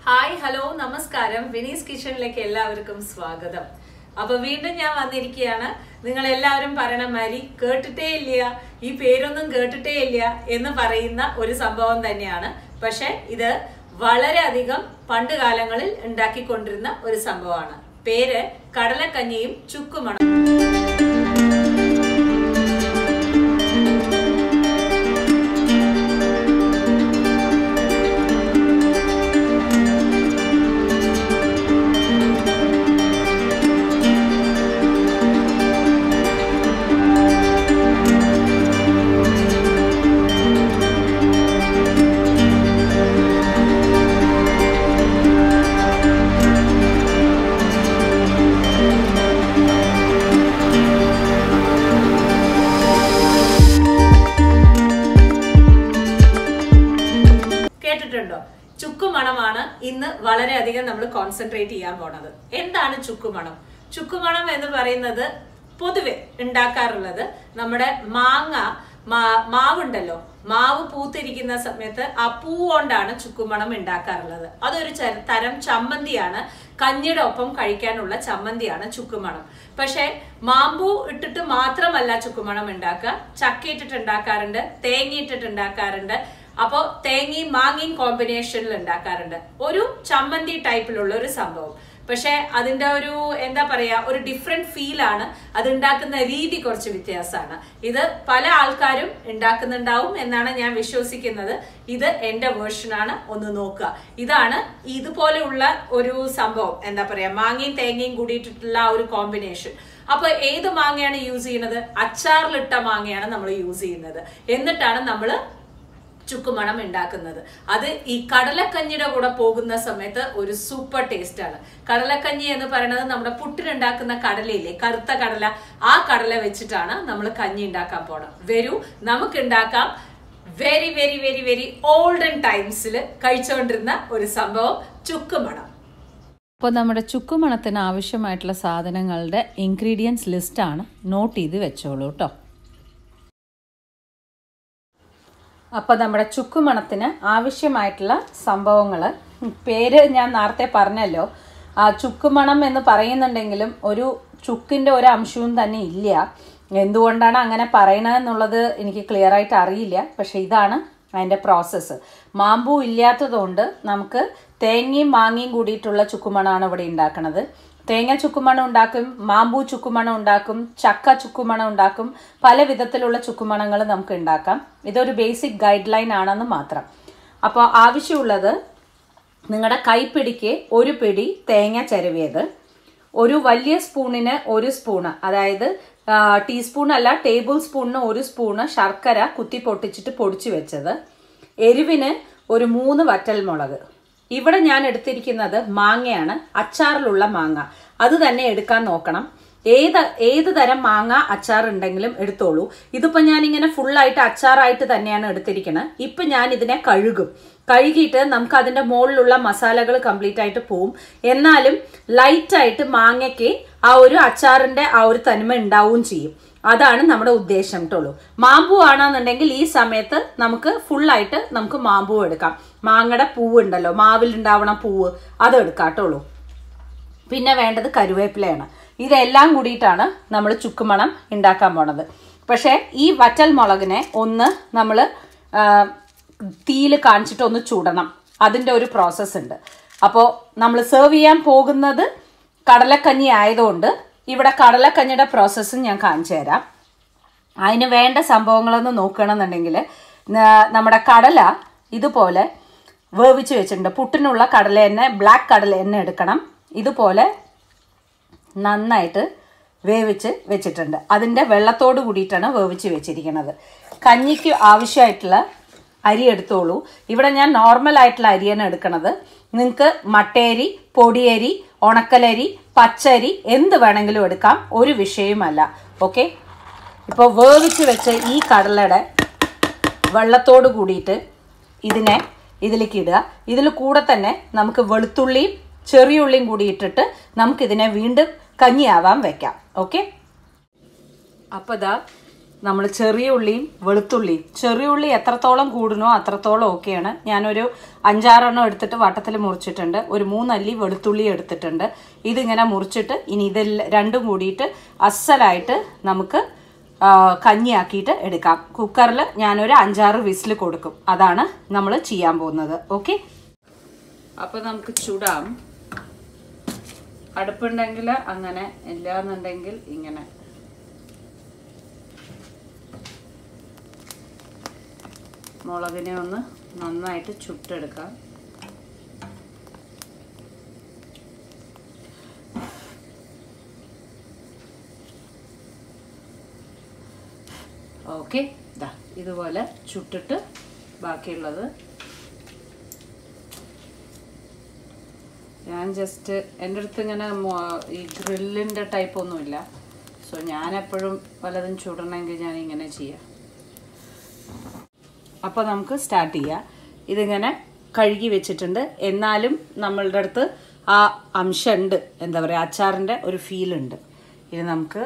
Hi hello നമസ്കാരം വിനീസ് കിച്ചണിലേക്ക് എല്ലാവർക്കും സ്വാഗതം. അപ്പൊ വീണ്ടും ഞാൻ വന്നിരിക്കുകയാണ്. നിങ്ങൾ എല്ലാവരും പറയണ മാതിരി കേട്ടിട്ടേ ഇല്ല, ഈ പേരൊന്നും കേട്ടിട്ടേ ഇല്ല എന്ന് പറയുന്ന ഒരു സംഭവം തന്നെയാണ്. പക്ഷെ ഇത് വളരെയധികം പണ്ട് കാലങ്ങളിൽ ഉണ്ടാക്കിക്കൊണ്ടിരുന്ന ഒരു സംഭവമാണ്. പേര് കടലക്കഞ്ഞിയും ചുക്കുമണം. ചുക്കുമണമാണ് ഇന്ന് വളരെയധികം നമ്മൾ കോൺസെൻട്രേറ്റ് ചെയ്യാൻ പോണത്. എന്താണ് ചുക്കുമണം? ചുക്കുമണം എന്ന് പറയുന്നത് പൊതുവെ ഉണ്ടാക്കാറുള്ളത് നമ്മുടെ മാവുണ്ടല്ലോ, മാവ് പൂത്തിരിക്കുന്ന സമയത്ത് ആ പൂ കൊണ്ടാണ് ചുക്കുമണം ഉണ്ടാക്കാറുള്ളത്. അതൊരു തരം ചമ്മന്തിയാണ്, കഞ്ഞിയുടെ ഒപ്പം കഴിക്കാനുള്ള ചമ്മന്തിയാണ് ചുക്കുമണം. പക്ഷെ മാമ്പൂ ഇട്ടിട്ട് മാത്രമല്ല ചുക്കുമണം ഉണ്ടാക്കുക, ചക്ക ഇട്ടിട്ട് ഉണ്ടാക്കാറുണ്ട്, തേങ്ങ ഇട്ടിട്ട് ഉണ്ടാക്കാറുണ്ട്. അപ്പോ തേങ്ങയും മാങ്ങയും കോമ്പിനേഷനിൽ ഉണ്ടാക്കാറുണ്ട്. ഒരു ചമ്മന്തി ടൈപ്പിലുള്ള ഒരു സംഭവം. പക്ഷെ അതിന്റെ ഒരു എന്താ പറയാ, ഒരു ഡിഫറെന്റ് ഫീലാണ്. അത് ഉണ്ടാക്കുന്ന രീതി കുറച്ച് വ്യത്യാസമാണ്. ഇത് പല ആൾക്കാരും ഉണ്ടാക്കുന്നുണ്ടാവും എന്നാണ് ഞാൻ വിശ്വസിക്കുന്നത്. ഇത് എന്റെ വേർഷനാണ്, ഒന്ന് നോക്കുക. ഇതാണ് ഇതുപോലെയുള്ള ഒരു സംഭവം, എന്താ പറയാ, മാങ്ങയും തേങ്ങയും കൂടിയിട്ടുള്ള ഒരു കോമ്പിനേഷൻ. അപ്പൊ ഏത് മാങ്ങയാണ് യൂസ് ചെയ്യുന്നത്? അച്ചാറിലിട്ട മാങ്ങയാണ് നമ്മൾ യൂസ് ചെയ്യുന്നത്. എന്നിട്ടാണ് നമ്മൾ ചുക്കുമണം ഉണ്ടാക്കുന്നത്. അത് ഈ കടലക്കഞ്ഞിയുടെ കൂടെ പോകുന്ന സമയത്ത് ഒരു സൂപ്പർ ടേസ്റ്റ് ആണ്. കടലക്കഞ്ഞി എന്ന് പറയുന്നത് നമ്മുടെ പുട്ടിനുണ്ടാക്കുന്ന കടലയില്ലേ, കറുത്ത കടല, ആ കടല വെച്ചിട്ടാണ് നമ്മൾ കഞ്ഞി ഉണ്ടാക്കാൻ പോണം. വരൂ, നമുക്ക് ഉണ്ടാക്കാം. Very very very very olden ടൈംസിൽ കഴിച്ചുകൊണ്ടിരുന്ന ഒരു സംഭവം ചുക്കുമണം. അപ്പോൾ നമ്മുടെ ചുക്കുമണത്തിന് ആവശ്യമായിട്ടുള്ള സാധനങ്ങളുടെ ഇൻഗ്രീഡിയൻസ് ലിസ്റ്റാണ്, നോട്ട് ചെയ്ത് വെച്ചോളൂ കേട്ടോ. അപ്പോൾ നമ്മുടെ ചുക്കുമണത്തിന് ആവശ്യമായിട്ടുള്ള സംഭവങ്ങൾ, പേര് ഞാൻ നേരത്തെ പറഞ്ഞല്ലോ. ചുക്കുമണം എന്ന് പറയുന്നുണ്ടെങ്കിലും ഒരു ചുക്കിൻ്റെ ഒരു അംശവും തന്നെ ഇല്ല. എന്തുകൊണ്ടാണ് അങ്ങനെ പറയണതെന്നുള്ളത് എനിക്ക് ക്ലിയർ ആയിട്ട് അറിയില്ല. പക്ഷെ ഇതാണ് അതിൻ്റെ പ്രോസസ്സ്. മാമ്പൂ ഇല്ലാത്തതുകൊണ്ട് നമുക്ക് തേങ്ങയും മാങ്ങയും കൂടിയിട്ടുള്ള ചുക്കുമണമാണ് ഇവിടെ ഉണ്ടാക്കുന്നത്. തേങ്ങ ചുക്കുമണം ഉണ്ടാക്കും, മാമ്പൂ ചുക്കുമണം ഉണ്ടാക്കും, ചക്ക ചുക്കുമണം ഉണ്ടാക്കും. പല വിധത്തിലുള്ള ചുക്കുമണങ്ങൾ നമുക്ക് ഉണ്ടാക്കാം. ഇതൊരു ബേസിക് ഗൈഡ് ലൈൻ ആണെന്ന് മാത്രം. അപ്പോൾ ആവശ്യമുള്ളത്, നിങ്ങളുടെ കൈപ്പിടിക്ക് ഒരു പിടി തേങ്ങ ചിരവിയത്, ഒരു വലിയ സ്പൂണിന് ഒരു സ്പൂണ്, അതായത് ടീസ്പൂൺ അല്ല ടേബിൾ സ്പൂണിന് ഒരു സ്പൂണ് ശർക്കര കുത്തി പൊട്ടിച്ചിട്ട് പൊടിച്ചു വെച്ചത്, എരിവിന് ഒരു 3 വറ്റൽമുളക്. ഇവിടെ ഞാൻ എടുത്തിരിക്കുന്നത് മാങ്ങയാണ്, അച്ചാറിലുള്ള മാങ്ങ. അത് തന്നെ എടുക്കാൻ നോക്കണം. ഏത് തരം മാങ്ങ അച്ചാർ ഉണ്ടെങ്കിലും എടുത്തോളൂ. ഇതിപ്പോൾ ഞാനിങ്ങനെ ഫുള്ളായിട്ട് അച്ചാറായിട്ട് തന്നെയാണ് എടുത്തിരിക്കുന്നത്. ഇപ്പം ഞാൻ ഇതിനെ കഴുകിയിട്ട് നമുക്ക് അതിൻ്റെ മുകളിലുള്ള മസാലകൾ കംപ്ലീറ്റ് ആയിട്ട് പോവും. എന്നാലും ലൈറ്റായിട്ട് മാങ്ങയ്ക്ക് ആ ഒരു അച്ചാറിൻ്റെ ആ ഒരു തനിമ ഉണ്ടാവുകയും ചെയ്യും. അതാണ് നമ്മുടെ ഉദ്ദേശം കേട്ടുള്ളൂ. മാമ്പൂ ആണെന്നുണ്ടെങ്കിൽ ഈ സമയത്ത് നമുക്ക് ഫുള്ളായിട്ട് നമുക്ക് മാമ്പൂ എടുക്കാം. മാങ്ങയുടെ പൂവ് ഉണ്ടല്ലോ, മാവിലുണ്ടാവണ പൂവ്, അത് എടുക്കാം കേട്ടുള്ളൂ. പിന്നെ വേണ്ടത് കരുവേപ്പിലയാണ്. ഇതെല്ലാം കൂടിയിട്ടാണ് നമ്മൾ ചുക്കുമണം ഉണ്ടാക്കാൻ പോണത്. പക്ഷേ ഈ വറ്റൽ മുളകിനെ ഒന്ന് നമ്മൾ തീയിൽ കാണിച്ചിട്ട് ഒന്ന് ചൂടണം. അതിൻ്റെ ഒരു പ്രോസസ്സ് ഉണ്ട്. അപ്പോൾ നമ്മൾ സെർവ് ചെയ്യാൻ പോകുന്നത് കടലക്കഞ്ഞി ആയതുകൊണ്ട് ഇവിടെ കടലക്കഞ്ഞിയുടെ പ്രോസസ്സും ഞാൻ കാണിച്ചു തരാം. അതിന് വേണ്ട സംഭവങ്ങളൊന്ന് നോക്കുകയാണെന്നുണ്ടെങ്കിൽ, നമ്മുടെ കടല ഇതുപോലെ വേവിച്ച് വെച്ചിട്ടുണ്ട്. പുട്ടിനുള്ള കടല തന്നെ, ബ്ലാക്ക് കടല തന്നെ എടുക്കണം. ഇതുപോലെ നന്നായിട്ട് വേവിച്ച് വെച്ചിട്ടുണ്ട്. അതിൻ്റെ വെള്ളത്തോട് കൂടിയിട്ടാണ് വേവിച്ച് വെച്ചിരിക്കുന്നത്. കഞ്ഞിക്ക് ആവശ്യമായിട്ടുള്ള അരി എടുത്തോളൂ. ഇവിടെ ഞാൻ നോർമൽ ആയിട്ടുള്ള അരിയാണ് എടുക്കുന്നത്. നിങ്ങൾക്ക് മട്ടയരി, പൊടിയരി, ഉണക്കലരി, പച്ചരി എന്ത് വേണമെങ്കിലും എടുക്കാം, ഒരു വിഷയമല്ല. ഓക്കെ, ഇപ്പോൾ വേവിച്ച് വെച്ച ഈ കടലയുടെ വെള്ളത്തോട് കൂടിയിട്ട് ഇതിലേക്ക് ഇടുക. ഇതിൽ കൂടെ തന്നെ നമുക്ക് വെളുത്തുള്ളിയും ചെറിയ ഉള്ളിയും കൂടി ഇട്ടിട്ട് നമുക്കിതിനെ വീണ്ടും കഞ്ഞിയാവാൻ വെക്കാം. ഓക്കെ, അപ്പോൾ നമ്മൾ ചെറിയ ഉള്ളിയും വെളുത്തുള്ളിയും, ചെറിയ ഉള്ളി എത്രത്തോളം കൂടുന്നോ അത്രത്തോളം ഓക്കെയാണ്. ഞാനൊരു 5-6 എണ്ണം എടുത്തിട്ട് വട്ടത്തിൽ മുറിച്ചിട്ടുണ്ട്. ഒരു 3 അല്ലി വെളുത്തുള്ളി എടുത്തിട്ടുണ്ട്. ഇതിങ്ങനെ മുറിച്ചിട്ട് ഇനി ഇതെല്ലാം രണ്ടും കൂടിയിട്ട് അസലായിട്ട് നമുക്ക് കഞ്ഞിയാക്കിയിട്ട് എടുക്കാം. കുക്കറിൽ ഞാനൊരു 5-6 വിസിൽ കൊടുക്കും. അതാണ് നമ്മൾ ചെയ്യാൻ പോകുന്നത്. ഓക്കെ, അപ്പോൾ നമുക്ക് ചുടാം. അടുപ്പുണ്ടെങ്കിൽ അങ്ങനെ, ഇല്ലാന്നുണ്ടെങ്കിൽ ഇങ്ങനെ. മുളകിനെ ഒന്ന് നന്നായിട്ട് ചുട്ടെടുക്കാം. ഓക്കെ, ഇതാ ഇതുപോലെ ചുട്ടിട്ട് ബാക്കിയുള്ളത് ഞാൻ ജസ്റ്റ്, എൻ്റെ അടുത്ത് ഇങ്ങനെ ഈ ഗ്രില്ലിൻ്റെ ടൈപ്പൊന്നുമില്ല. സോ ഞാനെപ്പോഴും പലതും ചുടണമെങ്കിൽ ഞാൻ ഇങ്ങനെ ചെയ്യാം. അപ്പോൾ നമുക്ക് സ്റ്റാർട്ട് ചെയ്യാം. ഇതിങ്ങനെ കഴുകി വെച്ചിട്ടുണ്ട്. എന്നാലും നമ്മളുടെ അടുത്ത് ആ അംശമുണ്ട്, എന്താ പറയുക, അച്ചാറിൻ്റെ ഒരു ഫീലുണ്ട്. ഇത് നമുക്ക്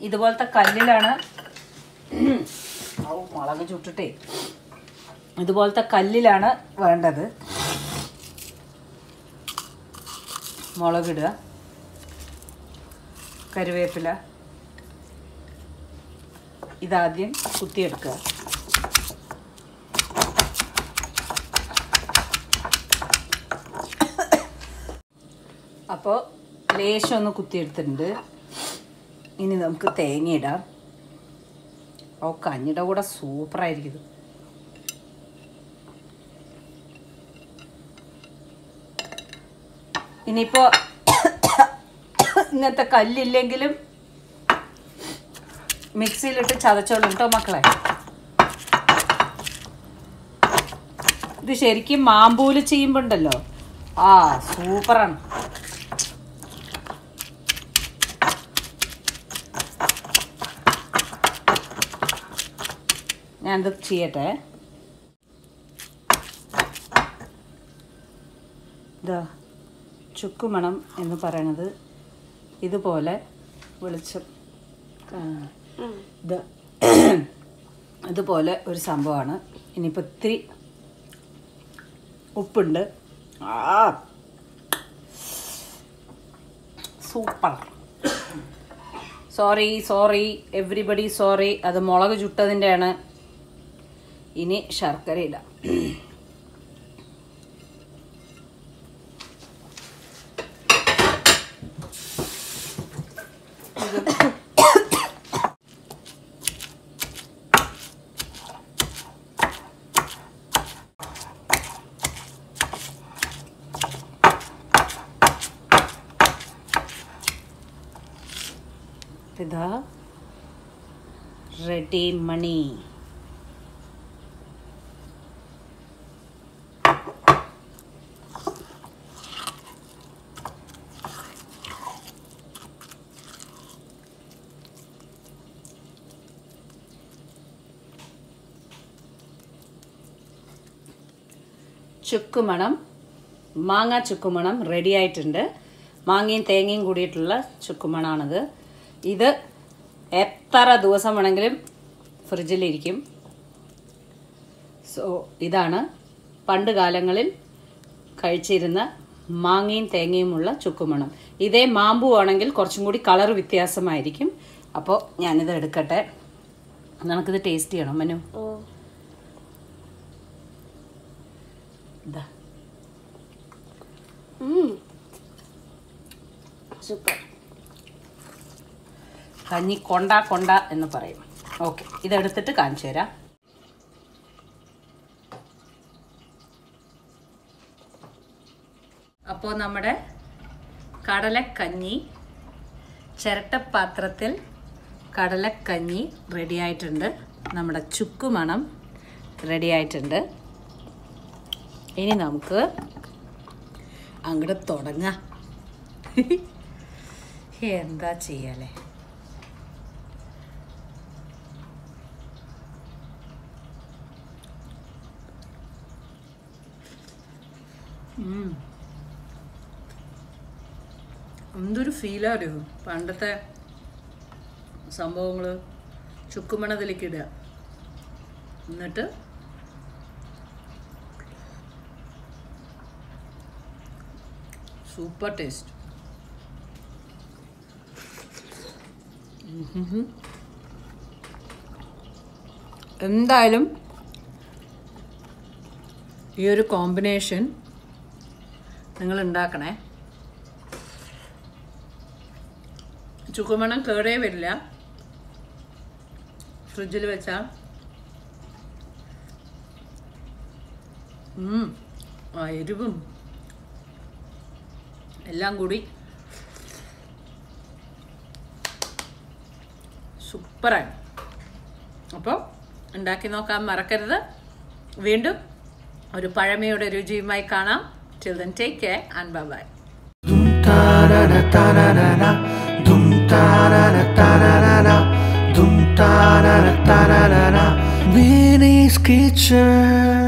ഇതുപോലത്തെ കല്ലിലാണ്, മുളക് ചുട്ടിട്ടേ, ഇതുപോലത്തെ കല്ലിലാണ് വേണ്ടത്. മുളകിടുക, കറിവേപ്പില ഇതാദ്യം കുത്തിയെടുക്കുക. അപ്പോൾ ലേശം ഒന്ന് കുത്തിയെടുത്തിട്ടുണ്ട്. ഇനി നമുക്ക് തേങ്ങ ഇടാം. കഞ്ഞിയുടെ കൂടെ സൂപ്പറായിരിക്കും ഇത്. ഇനിയിപ്പോൾ ഇങ്ങനത്തെ കല്ലില്ലെങ്കിലും മിക്സിയിലിട്ട് ചതച്ചോളും കേട്ടോ മക്കളെ. ഇത് ശരിക്കും മാമ്പൂല് ചെയ്യുമ്പോൾ ഉണ്ടല്ലോ, സൂപ്പറാണ്. ഞാനിത് ചെയ്യട്ടെ. ഇതാ ചുക്കുമണം എന്ന് പറയണത് ഇതുപോലെ വെളിച്ചം, ഇതുപോലെ ഒരു സംഭവമാണ്. ഇനിയിപ്പോൾ ഇത്തിരി ഉപ്പുണ്ട്. സൂപ്പർ. സോറി എവ്രിബഡി സോറി, അത് മുളക് ചുട്ടതിൻ്റെയാണ്. ഇനി ശർക്കര ഇടാം. ഇതാ റെഡി മണി. ചുക്കുമണം, മാങ്ങ ചുക്കുമണം റെഡി ആയിട്ടുണ്ട്. മാങ്ങയും തേങ്ങയും കൂടിയിട്ടുള്ള ചുക്കുമണാണിത്. ഇത് എത്ര ദിവസം വേണമെങ്കിലും ഫ്രിഡ്ജിലിരിക്കും. സോ ഇതാണ് പണ്ട് കാലങ്ങളിൽ കഴിച്ചിരുന്ന മാങ്ങയും തേങ്ങയുമുള്ള ചുക്കുമണം. ഇതേ മാമ്പൂ ആണെങ്കിൽ കുറച്ചും കൂടി കളർ വ്യത്യാസമായിരിക്കും. അപ്പോൾ ഞാനിത് എടുക്കട്ടെ. നമുക്കിത് ടേസ്റ്റ് ചെയ്യണം മനു. ഇതാ സൂപ്പർ. കഞ്ഞി കൊണ്ട എന്ന് പറയും. ഓക്കെ, ഇതെടുത്തിട്ട് കാണിച്ചു തരാം. അപ്പോൾ നമ്മുടെ കടലക്കഞ്ഞി, ചിരട്ടപ്പാത്രത്തിൽ കടലക്കഞ്ഞി റെഡി ആയിട്ടുണ്ട്. നമ്മുടെ ചുക്കുമണം റെഡി ആയിട്ടുണ്ട്. ഇനി നമുക്ക് അങ്ങോട്ട് തുടങ്ങാം. എന്താ ചെയ്യല്ലേ. എന്തൊരു ഫീലാറിയോ പണ്ടത്തെ സംഭവങ്ങൾ ചുക്കുമണത്തിലേക്ക് ഇടുക, എന്നിട്ട് സൂപ്പർ ടേസ്റ്റ്. എന്തായാലും ഈ ഒരു കോമ്പിനേഷൻ നിങ്ങൾ ഉണ്ടാക്കണേ. ചുക്കുമണം കേടേ വരില്ല, ഫ്രിഡ്ജിൽ വെച്ചാൽ. ആ എരിവും എല്ലാം കൂടി സൂപ്പറാണ്. അപ്പോൾ ഉണ്ടാക്കി നോക്കാൻ മറക്കരുത്. വീണ്ടും ഒരു പഴമയുടെ രുചിയുമായി കാണാം. Till then, take care and bye-bye. Winnie's Kitchen.